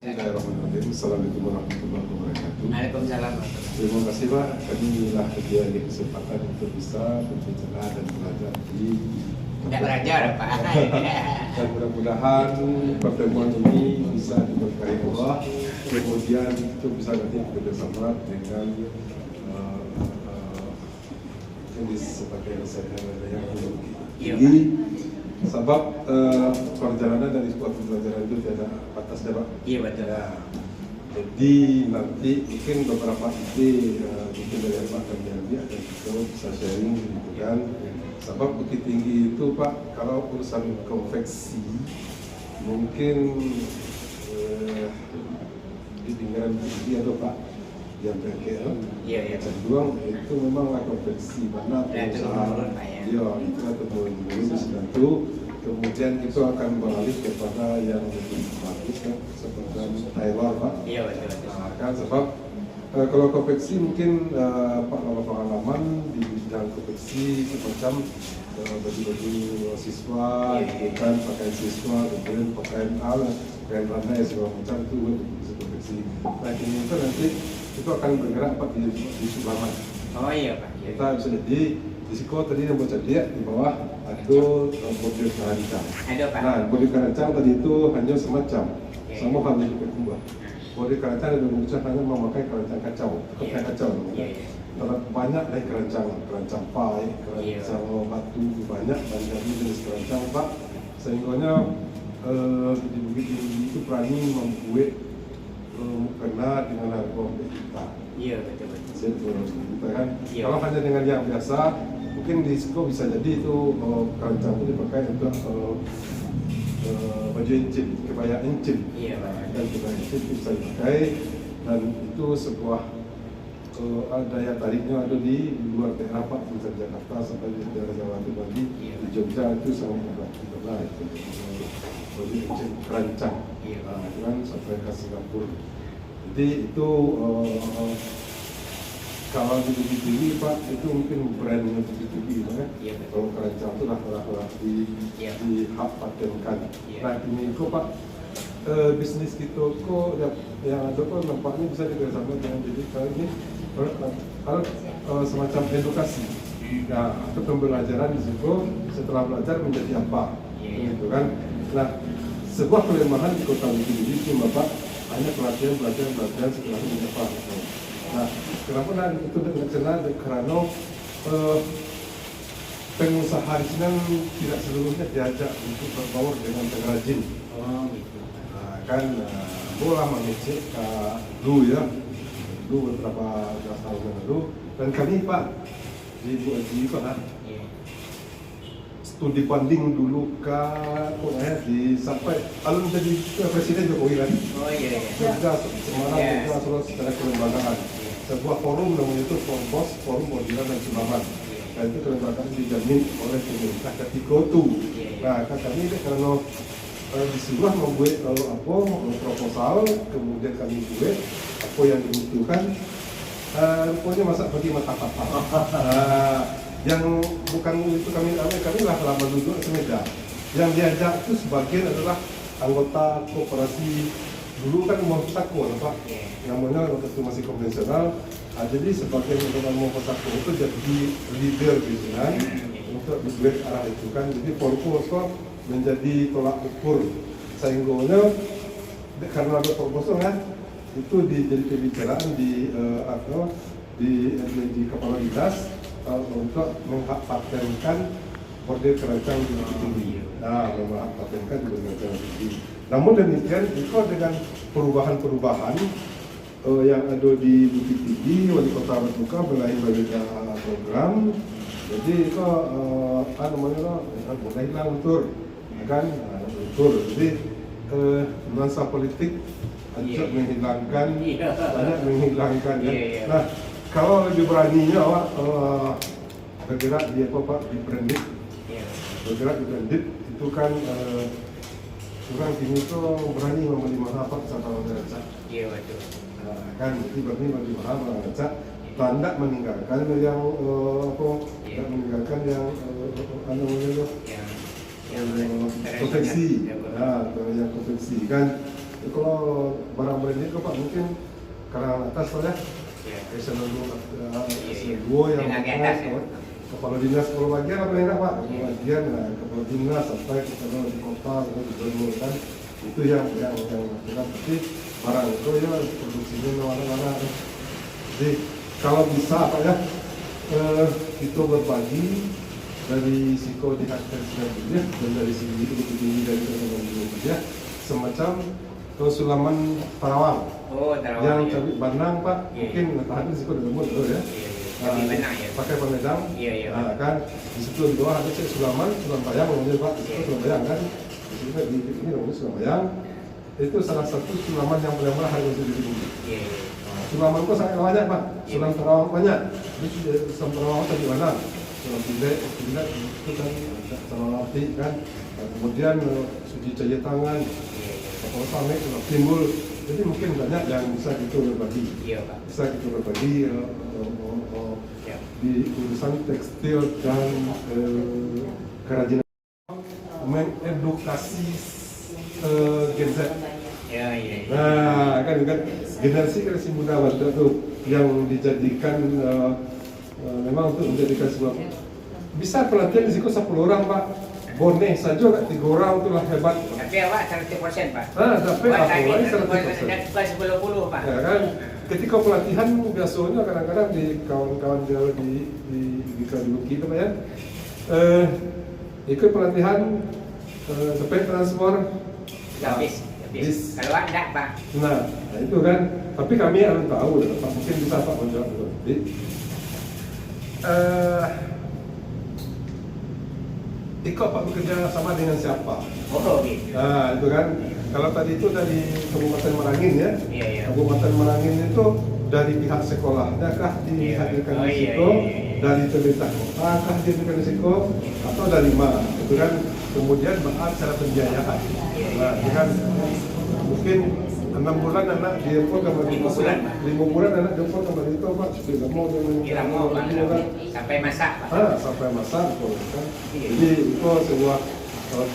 Bismillahirrahmanirrahim. Assalamualaikum warahmatullahi wabarakatuh. Waalaikumsalam. Terima kasih Pak. Kami lah diberi kesempatan untuk bisa berbicara dan belajar di Tidak belajar Pak. dan mudah-mudahan pertemuan ini bisa diberkahi Allah. Kemudian itu bisa nanti bekerjasama dengan jenis sebagai researcher yang tinggi. Sebab perjalanan dari sebuah pembelajaran itu tidak batas Pak. Iya betul. Ya. Jadi nanti mungkin beberapa ide mungkin dari Pak kami ambil dan kita bisa sharing gitu kan. Sebab Bukit Tinggi itu Pak, kalau urusan konveksi mungkin di pinggiran Tinggi atau Pak yang PKL, Iya. Cenderung itu memang konveksi mana pengusaha, ya itu turun itu. Kemudian itu akan beralih kepada yang lebih bagus kan, seperti Taylor Pak. Iya betul. Nah, kan sebab kalau konveksi mungkin Pak kalau pengalaman di bidang konveksi semacam baju-baju siswa, gitu kan, pakaian siswa, kemudian pakaian rantai segala macam itu bisa konveksi. Nah ini itu nanti itu akan bergerak Pak di Subaman. Oh iya Pak. Kita bisa jadi risiko tadi yang baca dia di bawah ada bodi kerancang. Nah, bodi kerancang tadi itu hanya semacam sama halnya juga kumbah. Bodi kerancang dan bungkusan hanya memakai kerancang kacau, kacau. Terlalu banyak dari kerancang pai, kerancang batu banyak jenis kerancang Pak. Sehingga di Bukit Tinggi itu berani membuat kena dengan harga kita. Iya betul. Kita kan, kalau hanya dengan yang biasa, mungkin di Siko bisa jadi itu kerancang itu dipakai untuk baju encim, kebaya encim. Iya Pak. Dan kebaya encim itu bisa dipakai dan itu sebuah daya tariknya ada di luar daerah Pak, di Jakarta sampai di daerah Jawa Timur di Jogja itu sangat terkenal itu baju encim kerancang. Itu kan sampai ke Singapura. Jadi itu kalau di Bukit Tinggi Pak itu mungkin brandnya Bukit Tinggi kan? Kalau kerancang itu lah di hak patenkan. Nah ini kok Pak bisnis kita kok yang ada kok nampaknya bisa dikerjasama dengan jadi kali ini kalau semacam edukasi. Nah atau pembelajaran di situ setelah belajar menjadi apa, gitu kan? Nah sebuah kelemahan di kota Bukit Tinggi itu Bapak hanya pelatihan setelah itu apa. Nah, kenapa itu terkenal? Karena pengusaha di sini tidak seluruhnya diajak untuk berbaur dengan pengrajin. Oh gitu. Nah, kan bola mengecek dulu ya, dulu beberapa tahun yang lalu. Dan kami Pak di Pak studi banding dulu di sampai kalau menjadi Presiden Jokowi kan. Oh iya. Jogja, Semarang, Jogja, Solo secara kelembagaan. Sebuah forum namanya itu Forum Modern dan Subaman. Dan itu kelembagaan dijamin oleh pemerintah ketika itu. Nah, kami ini karena disuruh membuat proposal, kemudian kami buat apa yang dibutuhkan. Pokoknya masak bagi mata yang bukan itu kami lah lama duduk semeja. Yang diajak itu sebagian adalah anggota koperasi dulu kan mau Sako Pak, namanya waktu itu masih konvensional. Jadi sebagian anggota mau Sako itu jadi leader di sini untuk dibuat arah itu kan. Jadi proposal menjadi tolak ukur sehingga karena ada proposal kan itu jadi pembicaraan di kepala dinas untuk menghak-patenkan model kerancang di Bukit Tinggi. Nah, menghak-patenkan di Bukit Tinggi. Namun demikian, itu dengan perubahan-perubahan yang ada di Bukit Tinggi, Wali Kota Batuka mulai banyak program. Jadi itu mulai hilang tur, kan? Tur. Jadi nuansa politik ajak menghilangkan, banyak menghilangkan. Nah, kalau lebih beraninya awak bergerak di apa Pak di branded, bergerak di branded itu kan orang kini tu berani membeli mahal Pak sama orang Acak. Iya betul. Kan jadi berani membeli mahal orang Acak, tidak meninggalkan yang tidak meninggalkan yang konveksi, yang konveksi kan. kalau barang branded kok Pak mungkin kalangan atas Pak ya. Iya. Eselon Iya. 2 yang Menengah ke atas, ya. kepala dinas kalau bagian apa enak Pak? Kepala bagian, nah, kepala dinas sampai kalau di kota atau di gubernur kan itu yang lakukan. Tapi barang itu ya produksinya mana-mana. Jadi kalau bisa Pak ya kita berbagi dari siko di hasilnya dan dari segi tinggi dari ekonomi ya semacam sulaman Tarawang. Oh, Tarawang. Yang Ya. cari Bandang Pak, Iya. mungkin tahan di situ ada gambar ya. Iya. Tapi benar ya. Pakai pemedang, Iya, iya. nah, kan di situ di bawah ada sulaman bayang namanya Pak, di situ sulam bayang kan, di situ di ini namanya sulam bayang. Itu salah satu sulaman yang paling murah harga di sini. Iya. Sulaman itu sangat banyak Pak, sulam Tarawang banyak. Ini sulam Tarawang tadi mana? Sulam Pindek itu kan Salam Arti kan, nah, kemudian suci cuci tangan, kapal samit, sulam timbul. Jadi mungkin banyak yang bisa kita berbagi. Iya, Pak. Bisa kita berbagi Ya. di urusan tekstil dan kerajinan, mengedukasi Gen Z. Iya, iya. Nah, kan generasi muda waktu itu yang dijadikan memang untuk menjadikan sebuah bisa pelatihan di situ 10 orang Pak. Boneh saja nak 3 orang itulah hebat. Tapi awak 100% Pak. Tapi Buat apa target lagi 100%. 100%. Bukan 10-10 Pak. Ya kan, ketika pelatihan biasanya kadang-kadang di kawan-kawan dia di Kaduki itu Pak ya, ikut pelatihan sampai transfer Habis. Bis. Kalau awak enggak Pak. Nah itu kan, tapi kami harus tahu Pak, mungkin bisa Pak menjawab dulu. Jadi, ikut Pak bekerja sama dengan siapa? Oh, gitu. Nah itu kan, kalau tadi itu dari Kabupaten Merangin ya, Iya, iya. Kabupaten Merangin itu dari pihak sekolahnya kah dihadirkan Oh, di iya, situ, iya. dari pemerintah kota kah dihadirkan di situ, atau dari mana? Itu kan kemudian bahas cara pembiayaan. Nah itu kan mungkin 6 bulan anak diimpor ke Madinah, 5 bulan, Pak. 5 bulan anak diimpor ke Madinah Pak, tidak mau Kira mau Pak. kan. Sampai masak Pak. Sampai masak kan. Iya. Jadi itu sebuah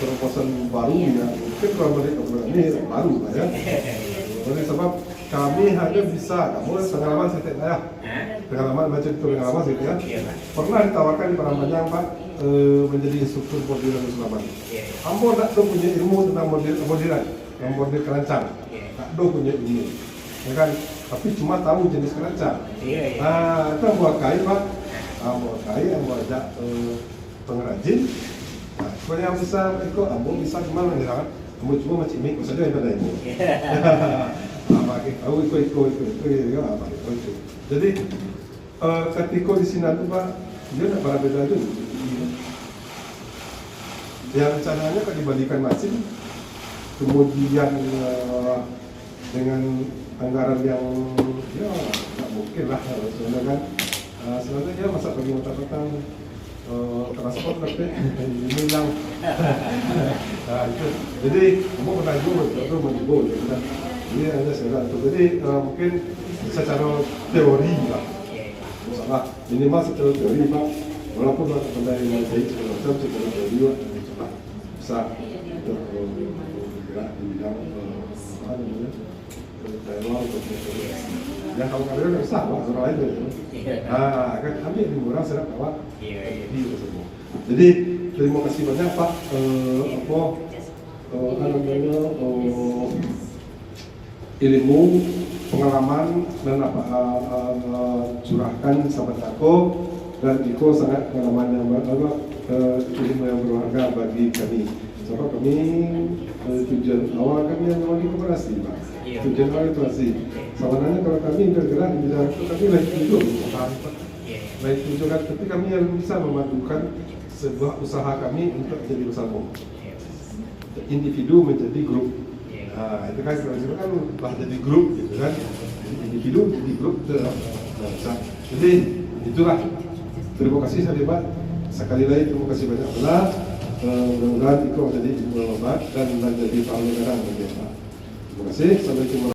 terobosan baru ya. Mungkin kalau mereka ini baru lah ya. Oleh sebab kami hanya bisa, kamu pengalaman saya ya. Pengalaman baca itu pengalaman saya ya. Iya, Pak. Pernah ditawarkan di Padang Pak menjadi instruktur bordiran selamat. Iya. Ambo tak tahu punya ilmu tentang bordiran, yang bordir kerancang. Iya. Tak tahu punya ilmu. Ya kan, tapi cuma tahu jenis kerancang. Iya, iya. Nah, itu buat kain Pak. Buat kain, yang ajak pengrajin. Nah, kalau yang bisa ikut, ambo bisa gimana nih kan? Ambo cuma macam ini, saja yang pada ini. Pakai tahu ikut ya apa itu. Jadi ketika di sini tuh Pak, dia nak berbeda itu. Yang rencananya kan dibandingkan mesin, kemudian dengan anggaran yang ya nggak mungkin lah soalnya kan sebenarnya ya masa bagi petang transport tapi hilang. Nah itu jadi kamu pernah juga itu menjibu gitu kan. Ini hanya sekarang itu jadi mungkin secara teori lah, misalnya minimal secara teori Pak, walaupun benda yang baik segala macam secara teori coba bisa bergerak di bidang apa namanya dialog atau yang kalau kalian nggak bisa Pak, orang lain itu. Nah kan kami di murah serap awak di tersebut. Jadi terima kasih banyak Pak ilmu, pengalaman dan curahkan sahabat aku dan itu sangat pengalaman yang ilmu yang berharga bagi kami. Sebab kami tujuan awal kami yang memang koperasi Pak. Tujuan awal koperasi. Sebenarnya kalau kami bergerak di bidang itu kami lain tujuan, lain tujuan, tapi kami yang bisa memadukan sebuah usaha kami untuk jadi bersama. Individu menjadi grup. Nah, itu kan kalau kan lah jadi grup gitu kan. Jadi individu jadi grup itu. Nah, jadi itulah. Terima kasih saya Pak. Sekali lagi terima kasih banyak benar. Mudah-mudahan itu menjadi ilmu dan menjadi tahun negara bagi Pak. Terima kasih. Sampai jumpa.